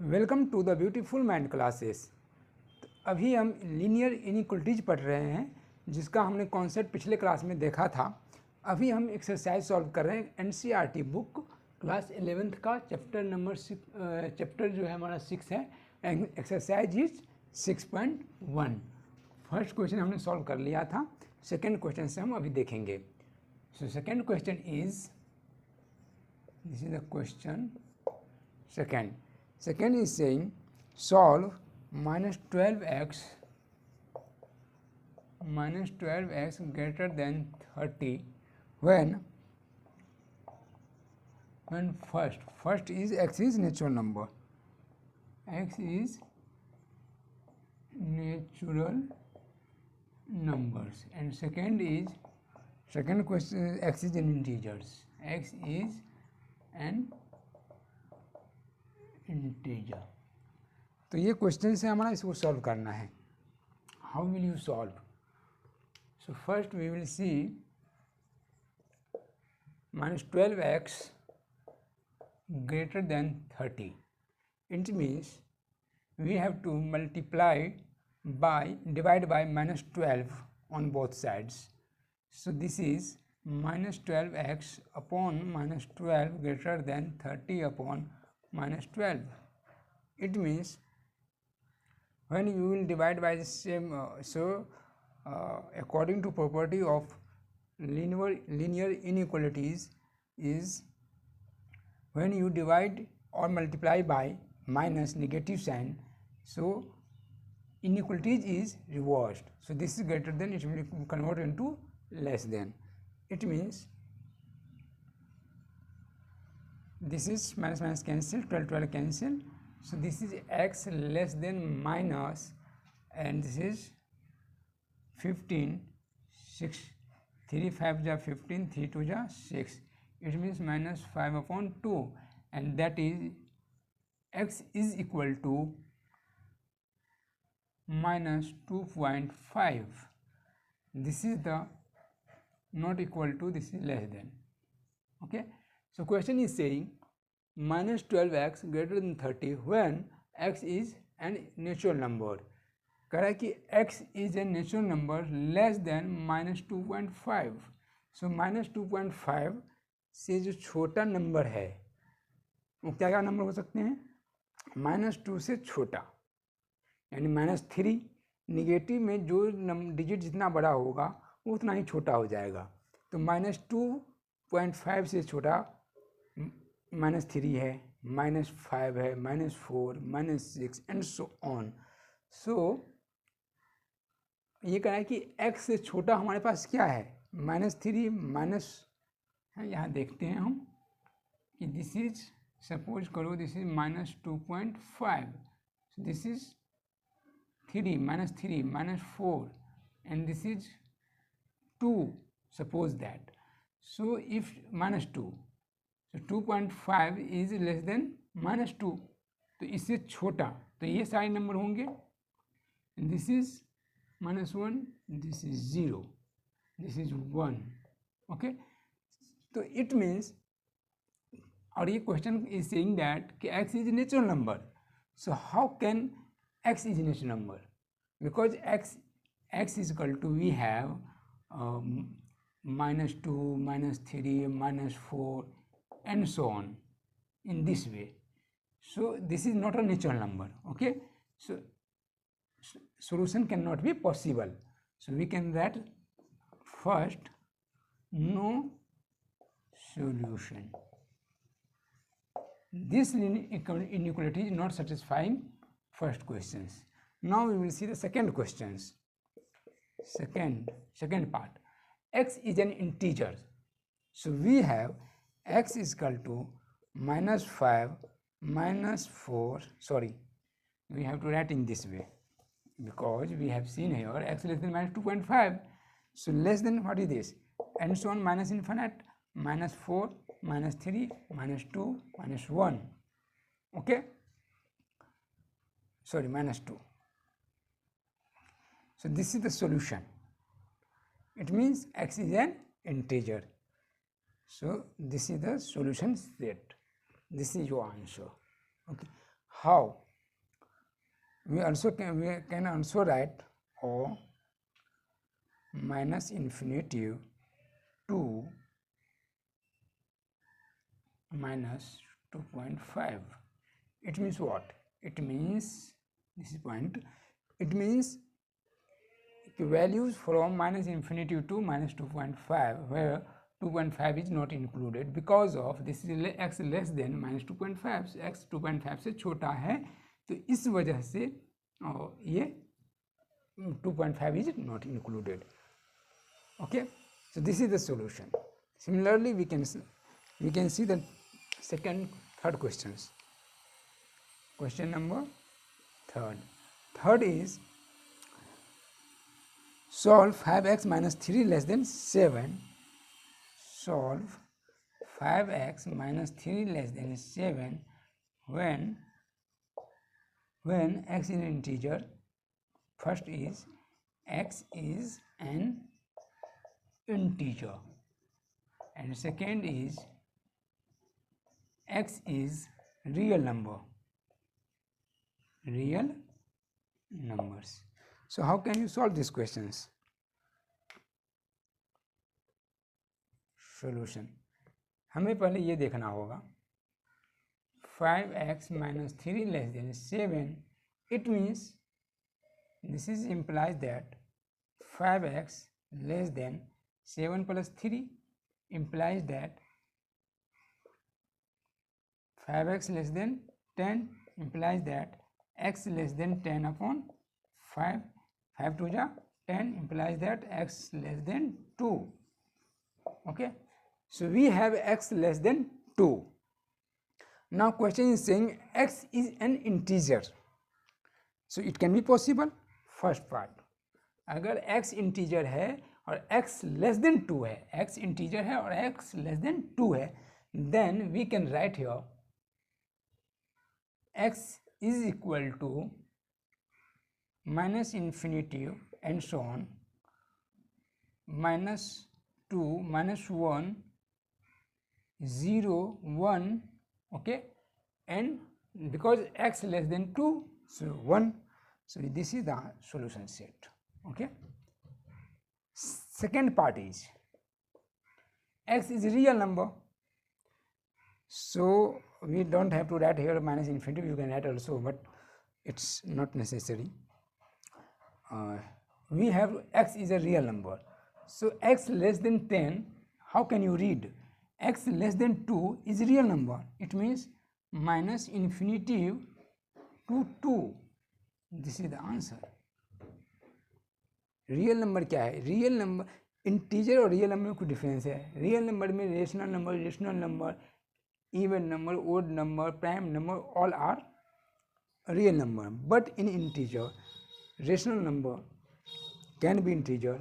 Welcome to the Beautiful Mind Classes. अभी हम linear inequalities पढ़ रहे हैं, जिसका हमने कॉन्सेप्ट पिछले क्लास में देखा था। अभी हम एक्सरसाइज सॉल्व कर रहे हैं एनसीईआरटी बुक क्लास 11th का चैप्टर नंबर 6। चैप्टर जो है हमारा 6 है। Exercise is 6.1। फर्स्ट क्वेश्चन हमने सॉल्व कर लिया था। सेकेंड क्वेश्चन से हम अभी देखेंगे। So second question is, this is the question second is saying solve minus 12x greater than 30 when first is x is natural number, x is natural numbers, and second question is x is in integers, x is an integer. तो ये क्वेश्चन से हमारा इसको solve करना है। How will you solve? So first we will see -12x greater than 30. It means we have to divide by -12 on both sides. So this is -12x upon -12 greater than 30 upon -12. It means when you will divide by the same, according to property of linear inequalities is when you divide or multiply by minus negative sign, so inequalities is reversed. So this is greater than, it will convert into less than. It means this is minus cancel, 12 cancel. So this is x less than minus, and this is 15, 6, 3 5 ja 15, 3 2 ja 6. It means -5 upon 2, and that is x is equal to -2.5. This is the not equal to, this is less than. Okay. So question is saying -12x greater than 30 when x is an natural number. कह रहा है कि x is a natural number less than -2.5. So -2.5 से जो छोटा number है वो क्या क्या नंबर हो सकते हैं? -2 से छोटा, यानी -3। निगेटिव में जो डिजिट जितना बड़ा होगा वो उतना ही छोटा हो जाएगा। तो -2.5 से छोटा -3 है, -5 है, -4, -6 एंड सो ऑन। सो ये कह रहा है कि x से छोटा हमारे पास क्या है? -3 माइनस है, यहाँ देखते हैं हम कि दिस इज, सपोज करो this is -2.5, this is 3 -4 and this is 2, suppose that. So if -2, तो 2.5 इज लेस देन -2, तो इससे छोटा, तो ये सारे नंबर होंगे। This is -1, this is 0, this is 1। Okay, तो इट मीन्स, और ये क्वेश्चन इज सेइंग दैट कि x is natural number. So how can x is natural number? Because x is equal to, we have -2, -3, -4 and so on in this way. So this is not a natural number. Okay, so solution cannot be possible. So we can write first no solution. This inequality is not satisfying first questions. Now we will see the second questions. Second part, x is an integer. So we have x is equal to -5 -4, sorry, we have to write in this way because we have seen here x less than -2.5. So less than, what is this? And so on, minus infinite, -4, -3, -2, -1. Okay, sorry, -2. So this is the solution. It means x is an integer. So this is the solution set. This is your answer. Okay. how we can also write O minus infinity to minus 2.5. It means what? It means, this is point, it means values from minus infinity to minus 2.5, where 2.5 is not included because of this is x less than minus 2.5, x 2.5 से छोटा है, तो इस वजह से ये 2.5 is not included. Okay, so this is the solution. Similarly, we can see the third questions. Question number third is solve 5x minus 3 less than 7. Solve 5x minus 3 less than 7 when x is an integer. First is x is an integer, and second is x is real numbers. So how can you solve these questions? Solution, हमें पहले ये देखना होगा 5x minus 3 less than 7. It means this is implies that 5x less than 7 plus 3 implies that 5x less than 10 implies that x less than 10 upon 5. 5 to the 10 implies that x less than 2. Okay, so we have x less than 2. Now question is saying x is an integer, so it can be possible. First part, अगर x integer है और x less than 2 है, x integer है और x less than 2 है, then we can write here x is equal to minus infinity and so on, minus 2, minus 1, 0, 1, okay, and because x less than 2, so 1. So this is the solution set. Okay, second part is x is a real number, so we don't have to write here minus infinity, you can write also, but it's not necessary. We have x is a real number, so x less than 10, how can you read? X less than 2 is a real number, it means minus infinity to 2. This is the answer. Real number क्या है? Real number, integer और real number में कुछ difference है. Real number में rational number, even number, odd number, prime number, all are real number. But in integer, rational number can be integer.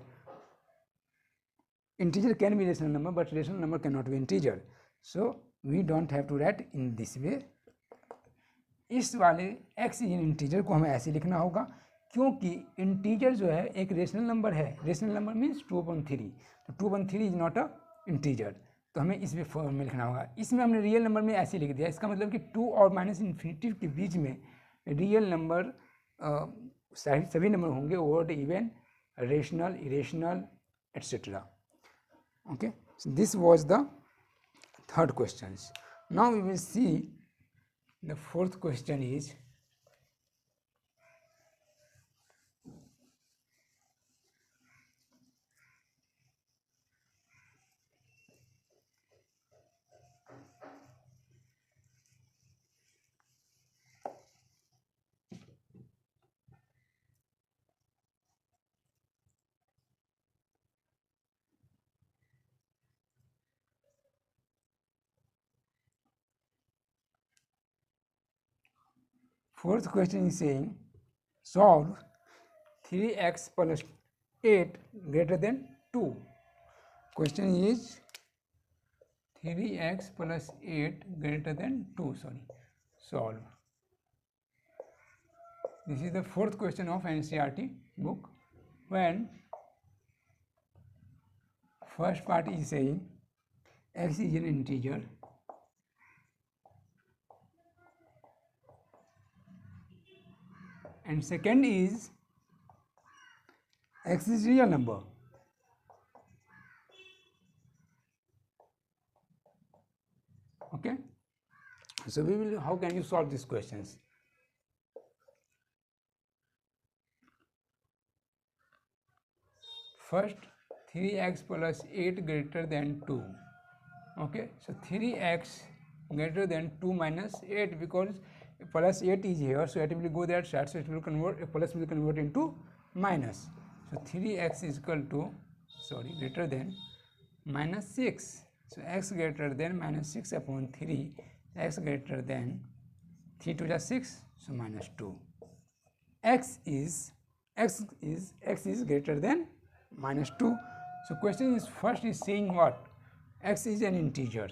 Integer can be rational number, but rational number cannot be integer. So we don't have to write in this way. इस वाले x इन integer को हमें ऐसे लिखना होगा, क्योंकि integer जो है एक रेशनल नंबर है. रेशनल नंबर मीन्स 2/3, तो 2/3 इज नॉट अ इंटीजर, तो हमें इस फॉर्म में लिखना होगा. इसमें हमने रियल नंबर में ऐसे लिख दिया, इसका मतलब कि 2 और माइनस इन्फिनिटी के बीच में रियल नंबर सभी नंबर होंगे, odd, even, rational, irrational, etcetera. Okay, so this was the third question. Now we will see the fourth question is fourth question is saying solve 3x plus 8 greater than 2. Question is 3x plus 8 greater than 2, solve. This is the fourth question of NCERT book, when first part is saying x is an integer, and second is x is real number. Okay, so we will, how can you solve these questions? First, 3x plus 8 greater than 2. Okay, so 3x greater than 2 minus 8, because plus 8 is here, so it will go that side, so it will convert, a plus will convert into minus. So 3x is equal to, sorry, greater than minus 6. So x greater than minus 6 upon 3, x greater than 3 to the 6, so minus 2. x is greater than minus 2. So question is, first is saying what? X is an integer.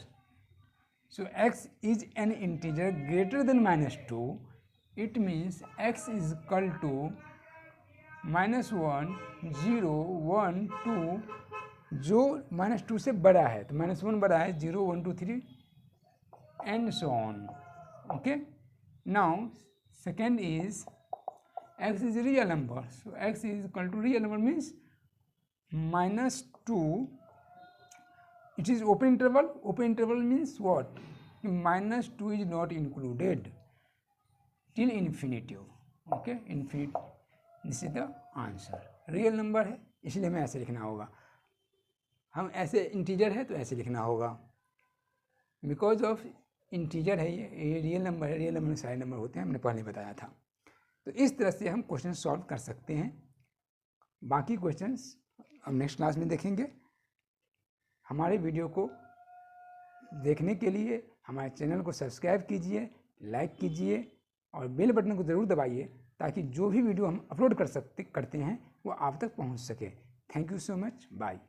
So x is an integer greater than minus 2. It means x is equal to minus 1, 0, 1, 2, जो minus 2 से बड़ा है, तो minus 1 बड़ा है, 0, 1, 2, 3 and so on. Okay, now second is x is a real number. So x is equal to real number means minus 2. It is open interval. Open interval means what? Minus 2 is not included till infinity. Okay, infinity. This is the answer. Real number है, इसलिए हमें ऐसे लिखना होगा. हम ऐसे integer है तो ऐसे लिखना होगा. बिकॉज ऑफ इंटीजर है, ये रियल नंबर है. रियल नंबर में सारे नंबर होते हैं, हमने पहले बताया था. तो इस तरह से हम क्वेश्चन सॉल्व कर सकते हैं. बाकी क्वेश्चंस हम नेक्स्ट क्लास में देखेंगे. हमारे वीडियो को देखने के लिए हमारे चैनल को सब्सक्राइब कीजिए, लाइक कीजिए और बेल बटन को ज़रूर दबाइए, ताकि जो भी वीडियो हम अपलोड करते हैं वो आप तक पहुंच सके. Thank you so much. Bye.